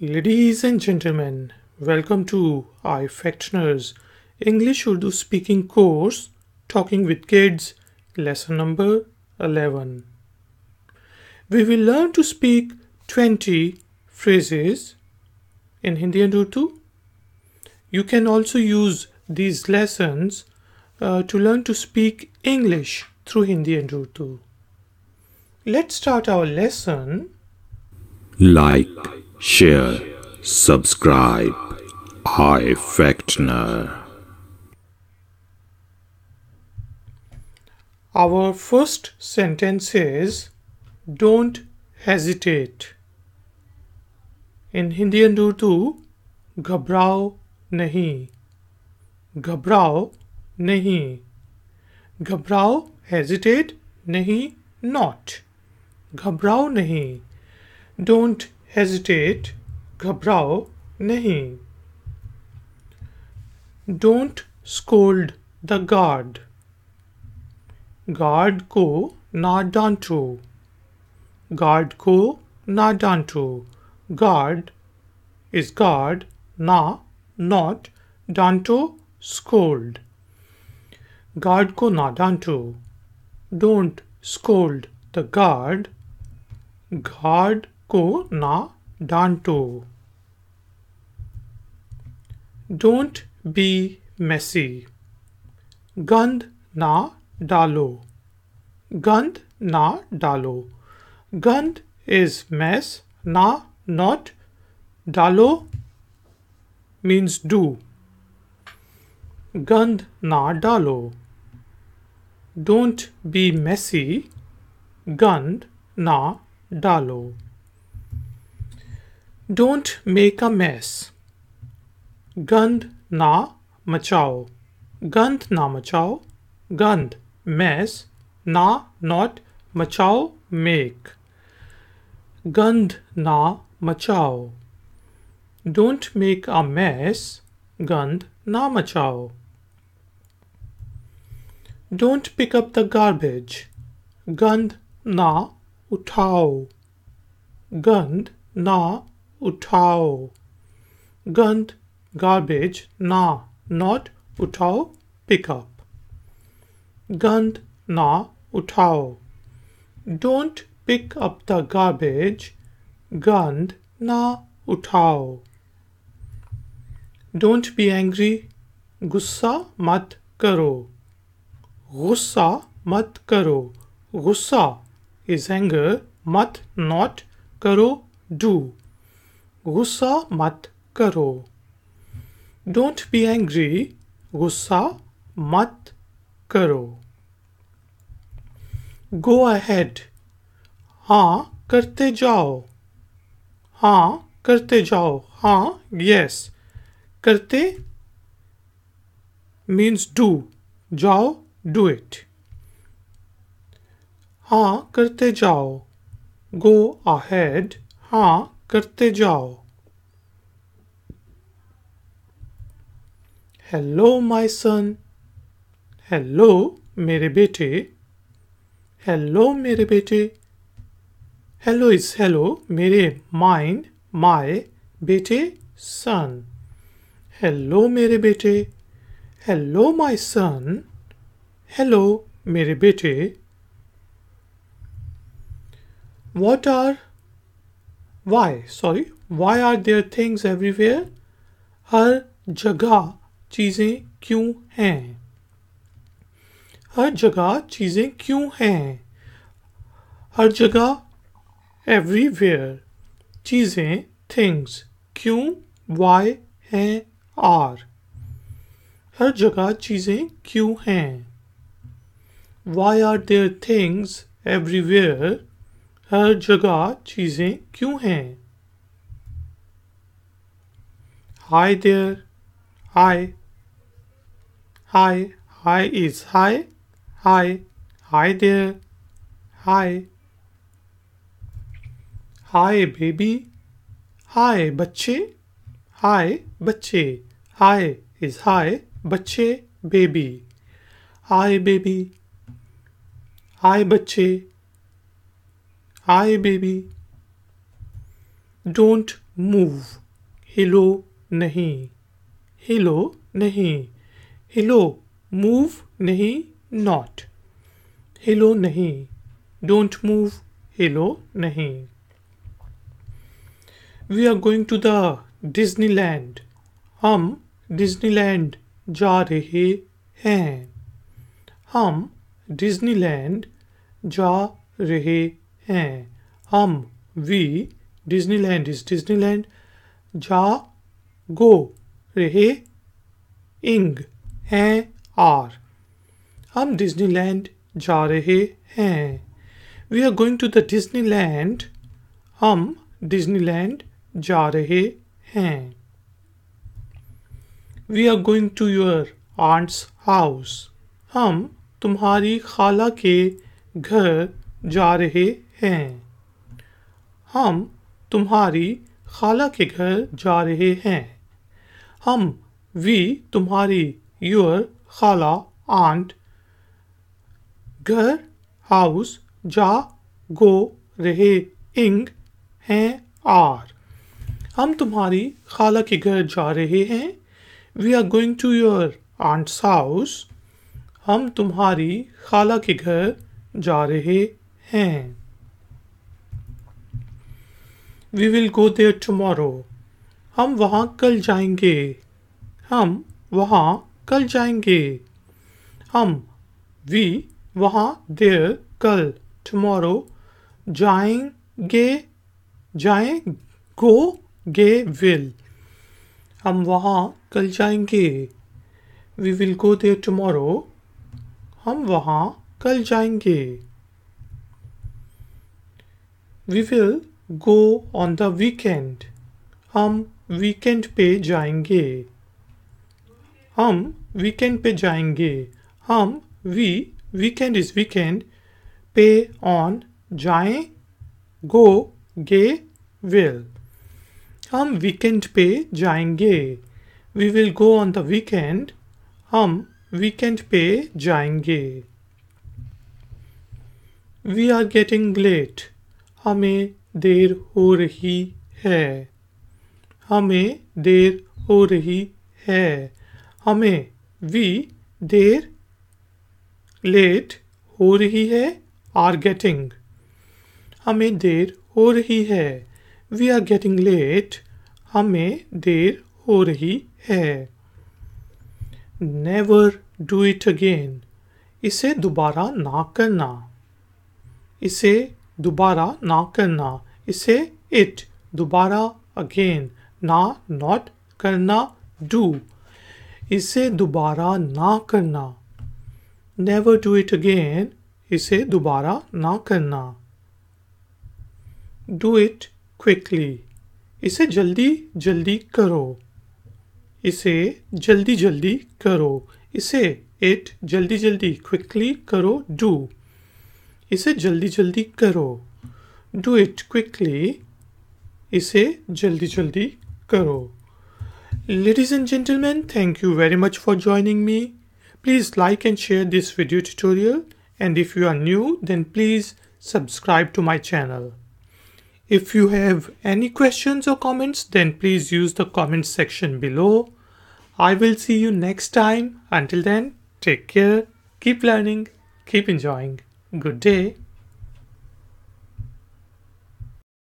Ladies and gentlemen, welcome to iFactioners English Urdu speaking course Talking with Kids, lesson number 11. We will learn to speak 20 phrases in Hindi and Urdu. You can also use these lessons to learn to speak English through Hindi and Urdu. Let's start our lesson. Like, share, subscribe. iFactioner. Our first sentence is don't hesitate. In Hindi and Urdu, घबराओ नहीं. घबराओ नहीं. घबराओ hesitate, नहीं not. घबराओ नहीं. Don't hesitate. घबराओ नहीं. Don't scold the guard. Guard को ना डांटो. गार्ड को ना डांटो. Guard is guard, na not, डांटो scold. गार्ड को ना डांटो. Don't scold the guard. Guard को ना डांटो. Don't be messy. गंद ना डालो. गंद ना डालो. गंद is mess, na not. डालो means do. गंद ना डालो. Don't be messy. गंद ना डालो. Don't make a mess. गंद ना मचाओ. गंद ना मचाओ. गंद mess, na not, Macau make. गंद ना मचाओ. Don't make a mess. गंद ना मचाओ. Don't pick up the garbage. गंद ना उठाओ. गंद ना उठाओ. गंद garbage ना not, उठाओ pick up. गंद ना उठाओ. Don't pick up the garbage. गंद ना उठाओ. Don't be angry. गुस्सा मत करो. गुस्सा मत करो. गुस्सा is anger, मत not, करो do. गुस्सा मत करो. Don't be angry. गुस्सा मत करो. Go ahead. हाँ करते जाओ. हाँ करते जाओ. हाँ yes. करते means do. जाओ do it. हाँ करते जाओ. Go ahead. हाँ करते जाओ. Hello my son. Hello मेरे बेटे. Hello मेरे बेटे. Hello is hello. मेरे mind, my, बेटे son. Hello मेरे बेटे. Hello my son. Hello मेरे बेटे. Why are there things everywhere? हर जगह चीजें क्यों हैं? हर जगह चीजें क्यों हैं? हर जगह everywhere. चीजें things. क्यों why हैं are. हर जगह चीजें क्यों हैं? Why are there things everywhere? हर जगह चीजें क्यों हैं? Hi there. Hi. Hi. Hi is hi. Hi. Hi there. Hi. Hi baby. Hi बच्चे. Hi बच्चे. Hi is hi. बच्चे baby. Hi baby. Hi बच्चे. Hi baby. Don't move. हिलो नहीं, हिलो नहीं, हिलो move नहीं, not. हिलो नहीं, don't move, हिलो नहीं. We are going to the Disneyland. हम डिज्नीलैंड जा रहे हैं. हम डिज्नीलैंड जा रहे हैं. हम we Disneyland is Disneyland. जा go रहे इंग हैं are. हम डिज्नीलैंड जा रहे हैं. We are going to the Disneyland. हम डिज्नीलैंड जा रहे हैं. We are going to your aunt's house. हम तुम्हारी खाला के घर जा रहे हैं. हम तुम्हारी खाला के घर जा रहे हैं. हम we तुम्हारी your खाला aunt घर house जा go रहे इंग हैं are. हम तुम्हारी खाला के घर जा रहे हैं. We are going to your aunt's house. हम तुम्हारी खाला के घर जा रहे हैं. We will go there tomorrow. हम वहाँ कल जाएंगे. हम वहाँ कल जाएंगे. हम we वहाँ there कल tomorrow जाएंगे जाएं go गे will. हम वहाँ कल जाएंगे. We will go there tomorrow. हम वहाँ कल जाएंगे. We will go on the weekend. हम weekend पे जाएंगे. हम weekend पे जाएंगे. हम weekend is weekend पे on जाएं go गे will. हम weekend पे जाएंगे. We will go on the weekend. हम weekend पे जाएंगे. We are getting late. हमें देर हो रही है. हमें देर हो रही है. हमें we देर late हो रही है are getting. हमें देर हो रही है. We are getting late. हमें देर हो रही है. Never do it again. इसे दोबारा ना करना. इसे दोबारा ना करना. इसे it दोबारा again ना not करना do. इसे दोबारा ना करना. Never do it again. इसे दोबारा ना करना. Do it quickly. इसे जल्दी जल्दी करो. इसे जल्दी जल्दी करो. इसे it जल्दी जल्दी quickly करो do. इसे जल्दी जल्दी करो. Do it quickly. इसे जल्दी जल्दी करो. Ladies and gentlemen, thank you very much for joining me. Please like and share this video tutorial, and if you are new, then please subscribe to my channel. If you have any questions or comments, then please use the comment section below. I will see you next time. Until then, take care, keep learning, keep enjoying. Good day.